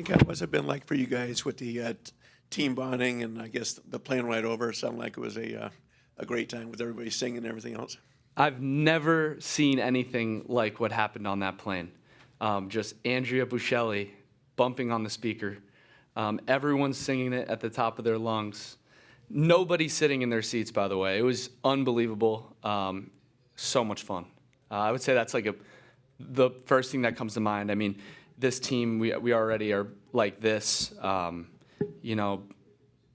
And what's it been like for you guys with the team bonding and I guess the plane ride over? It sounded like it was a great time with everybody singing and everything else. I've never seen anything like what happened on that plane. Just Andrea Bocelli bumping on the speaker. Everyone singing it at the top of their lungs. Nobody sitting in their seats, by the way. It was unbelievable. So much fun. I would say that's like the first thing that comes to mind. I mean, this team, we already are like this. You know,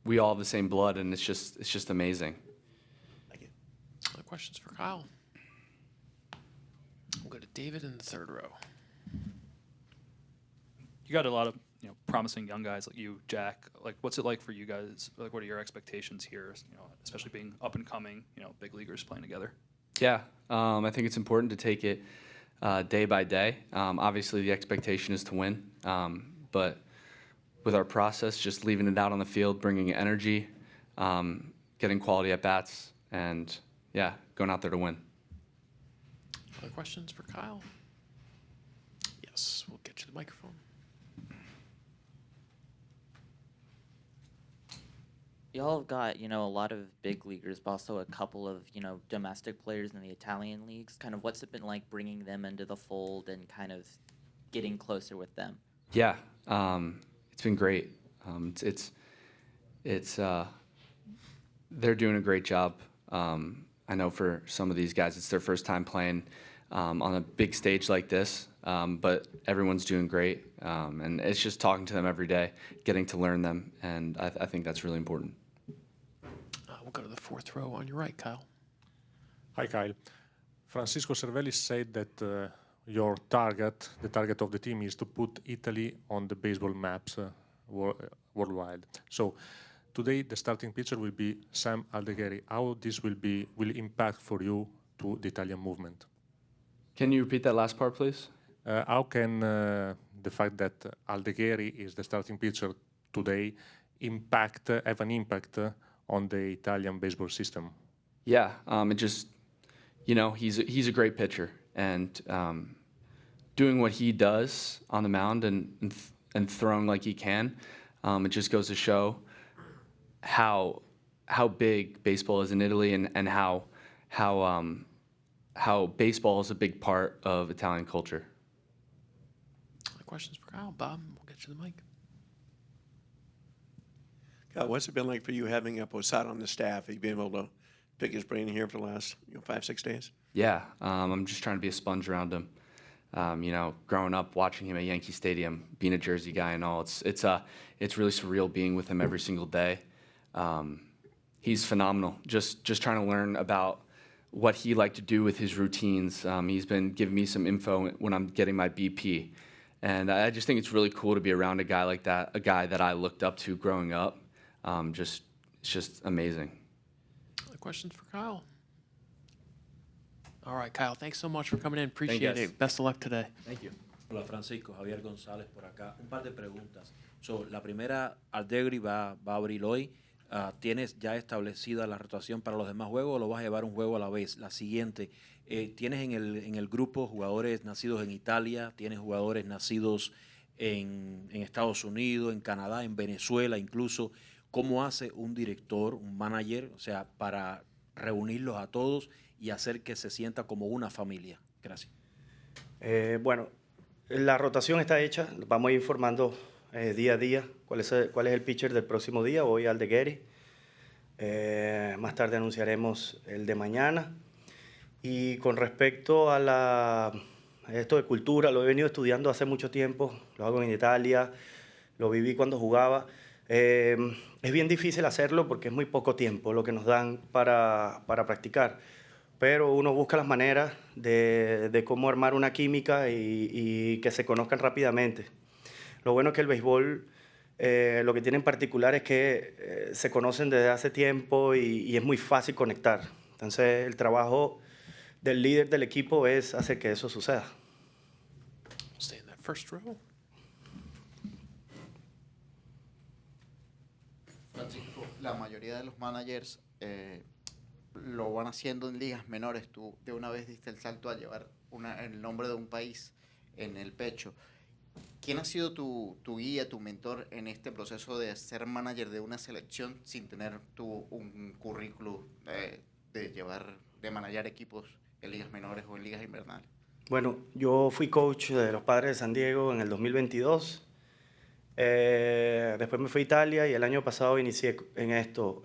we all have the same blood, and it's just amazing. Thank you. Other questions for Kyle? We'll go to David in the third row. You got a lot of promising young guys like you, Jack. Like, what's it like for you guys? Like, what are your expectations here? Especially being up and coming, big leaguers playing together. Yeah, I think it's important to take it day by day. Obviously, the expectation is to win, but with our process, just leaving it out on the field, bringing energy, getting quality at bats, and yeah, going out there to win. Other questions for Kyle? Yes, we'll get you the microphone. Y'all have got, a lot of big leaguers, but also a couple of, domestic players in the Italian leagues. Kind of what's it been like bringing them into the fold and kind of getting closer with them? Yeah, it's been great. They're doing a great job. I know for some of these guys, it's their first time playing on a big stage like this, but everyone's doing great. And it's just talking to them every day, getting to learn them, and I think that's really important. We'll go to the fourth row on your right, Kyle. Hi, Kyle. Francisco Cervelli said that the target of the team is to put Italy on the baseball maps worldwide. So today the starting pitcher will be Sam Aldegheri. How this will impact for you to the Italian movement? Can you repeat that last part, please? How can the fact that Aldegheri is the starting pitcher today have an impact on the Italian baseball system? Yeah, it just, he's a great pitcher, and doing what he does on the mound and throwing like he can, it just goes to show how big baseball is in Italy and how baseball is a big part of Italian culture. Other questions for Kyle? Bob, we'll get you the mic. Kyle, what's it been like for you having Posada on the staff? Have you been able to pick his brain here for the last 5-6 days? Yeah, I'm just trying to be a sponge around him. Growing up, watching him at Yankee Stadium, being a Jersey guy and all, it's really surreal being with him every single day. He's phenomenal. Just trying to learn about what he liked to do with his routines. He's been giving me some info when I'm getting my BP. And I just think it's really cool to be around a guy like that, a guy that I looked up to growing up. It's just amazing. Other questions for Kyle? All right, Kyle, thanks so much for coming in. Appreciate it. Best of luck today. Thank you. Hola, Francisco. Javier González por acá. Un par de preguntas. La primera, Aldegheri va a abrir hoy. ¿Tienes ya establecida la rotación para los demás juegos o lo vas a llevar un juego a la vez? La siguiente, ¿tienes en el grupo jugadores nacidos en Italia? ¿Tienes jugadores nacidos en Estados Unidos, en Canadá, en Venezuela incluso? ¿Cómo hace un director, un manager, para reunirlos a todos y hacer que se sienta como una familia? Gracias. Bueno, la rotación está hecha. Vamos a ir informando día a día cuál es el pitcher del próximo día. Hoy Aldegheri. Más tarde anunciaremos el de mañana. Y con respecto a esto de cultura, lo he venido estudiando hace mucho tiempo. Lo hago en Italia, lo viví cuando jugaba. Es bien difícil hacerlo porque es muy poco tiempo lo que nos dan para practicar. Pero uno busca las maneras de cómo armar una química y que se conozcan rápidamente. Lo bueno es que el béisbol, lo que tiene en particular es que se conocen desde hace tiempo y es muy fácil conectar. Entonces, el trabajo del líder del equipo es hacer que eso suceda. Stay in that first row. Francisco, la mayoría de los managers lo van haciendo en ligas menores. Tú de una vez diste el salto a llevar el nombre de un país en el pecho. ¿Quién ha sido tu guía, tu mentor en este proceso de ser manager de una selección sin tener un currículum de manejar equipos en ligas menores o en ligas invernales? Bueno, yo fui coach de los Padres de San Diego en el 2022. Después me fui a Italia y el año pasado inicié en esto.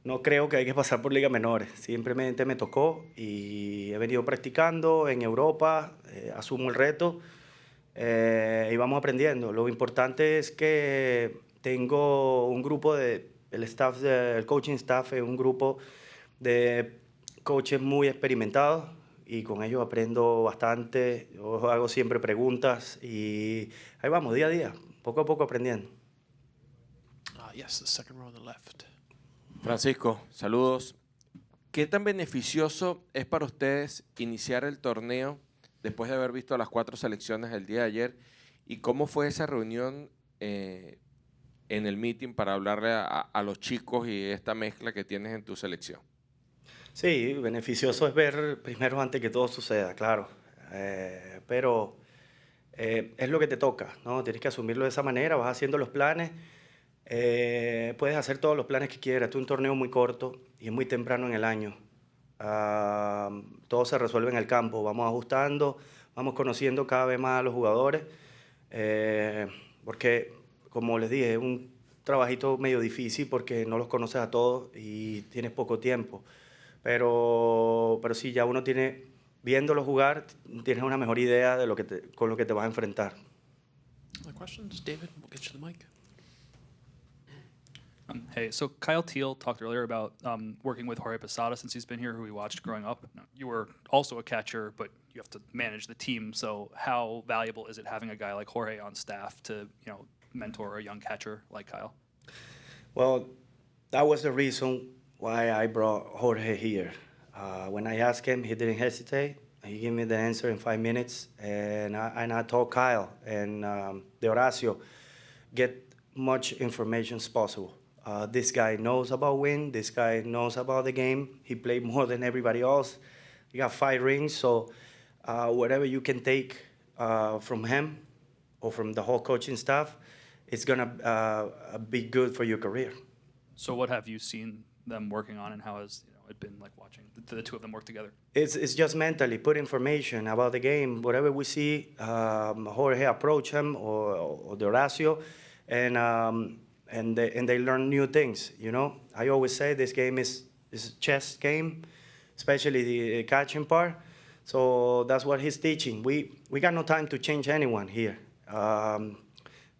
No creo que hay que pasar por ligas menores. Simplemente me tocó y he venido practicando en Europa. Asumo el reto y vamos aprendiendo. Lo importante es que tengo un grupo el coaching staff es un grupo de coaches muy experimentados y con ellos aprendo bastante. Yo hago siempre preguntas y ahí vamos, día a día, poco a poco aprendiendo. Yes, the second row on the left. Francisco, saludos. ¿Qué tan beneficioso es para ustedes iniciar el torneo después de haber visto las 4 selecciones el día de ayer? ¿Y cómo fue esa reunión en el meeting para hablarle a los chicos y esta mezcla que tienes en tu selección? Sí, beneficioso es ver primero antes que todo suceda, claro. Pero es lo que te toca, ¿no? Tienes que asumirlo de esa manera, vas haciendo los planes. Puedes hacer todos los planes que quieras. Este es un torneo muy corto y es muy temprano en el año. Todo se resuelve en el campo. Vamos ajustando, vamos conociendo cada vez más a los jugadores. Porque, como les dije, es un trabajito medio difícil porque no los conoces a todos y tienes poco tiempo. Pero sí, ya uno tiene, viéndolo jugar, tienes una mejor idea de con lo que te vas a enfrentar. Other questions? David, we'll get you the mic. Hey, so Kyle Teel talked earlier about working with Jorge Posada since he's been here, who we watched growing up. You were also a catcher, but you have to manage the team. So how valuable is it having a guy like Jorge on staff to, mentor a young catcher like Kyle? Well, that was the reason why I brought Jorge here. When I asked him, he didn't hesitate. He gave me the answer in 5 minutes, and I told Kyle and de Horacio, get much information as possible. This guy knows about wind. This guy knows about the game. He played more than everybody else. He got 5 rings, so whatever you can take from him or from the whole coaching staff, it's gonna be good for your career. So what have you seen them working on, and how has it been like watching the two of them work together? It's just mentally put information about the game. Whatever we see, Jorge approach him or de Horacio, and they learn new things. I always say this game is a chess game, especially the catching part. So that's what he's teaching. We got no time to change anyone here.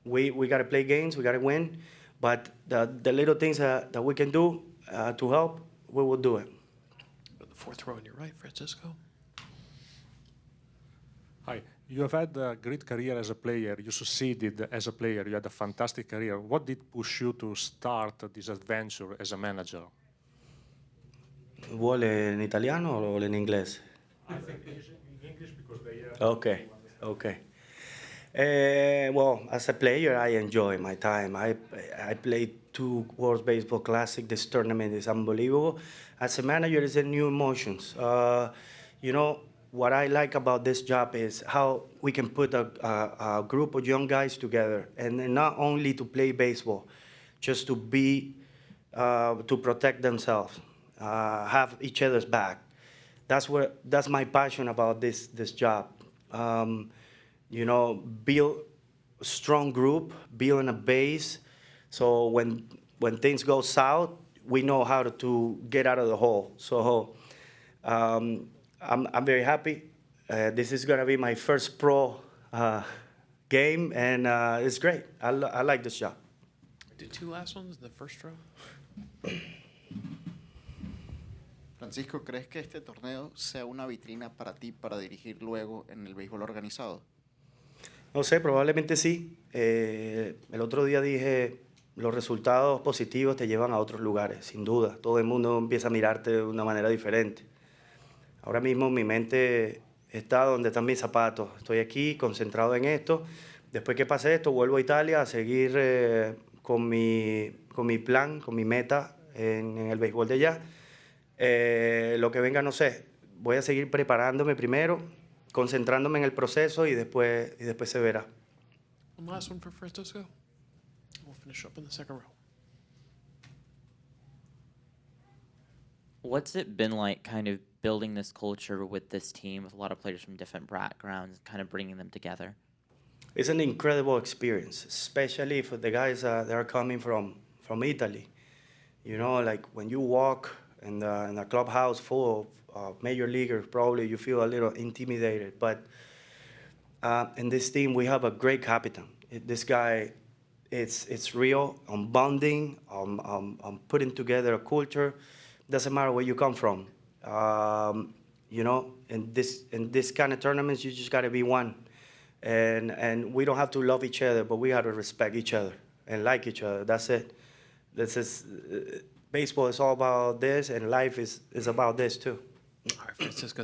We got to play games. We got to win. But the little things that we can do to help, we will do it. The fourth row on your right, Francisco. Hi, you have had a great career as a player. You succeeded as a player. You had a fantastic career. What did push you to start this adventure as a manager? ¿Vuole in italiano o vuole in inglese? I think it's in English because they are... Okay. Well, as a player, I enjoy my time. I played 2 World Baseball Classic. This tournament is unbelievable. As a manager, it's a new emotions. What I like about this job is how we can put a group of young guys together, and not only to play baseball, just to to protect themselves, have each other's back. That's my passion about this job. Build a strong group, building a base, so when things go south, we know how to get out of the hole. So I'm very happy. This is going to be my first pro game, and it's great. I like this job. Do 2 last ones in the first row. Francisco, ¿crees que este torneo sea una vitrina para ti para dirigir luego en el béisbol organizado? No sé, probablemente sí. El otro día dije, los resultados positivos te llevan a otros lugares, sin duda. Todo el mundo empieza a mirarte de una manera diferente. Ahora mismo mi mente está donde están mis zapatos. Estoy aquí concentrado en esto. Después que pase esto, vuelvo a Italia a seguir con mi plan, con mi meta en el béisbol de allá. Lo que venga, no sé. Voy a seguir preparándome primero concentrándome en el proceso y después se verá. One last one for Francisco. We'll finish up in the second row. What's it been like kind of building this culture with this team with a lot of players from different backgrounds, kind of bringing them together? It's an incredible experience, especially for the guys that are coming from Italy. You know, like when you walk in a clubhouse full of major leaguers, probably you feel a little intimidated. But in this team, we have a great captain. This guy, it's real on bonding, on putting together a culture. Doesn't matter where you come from. You know, in this kind of tournaments, you just got to be one. And we don't have to love each other, but we have to respect each other and like each other. That's it. This is baseball is all about this, and life is about this too. All right, Francisco,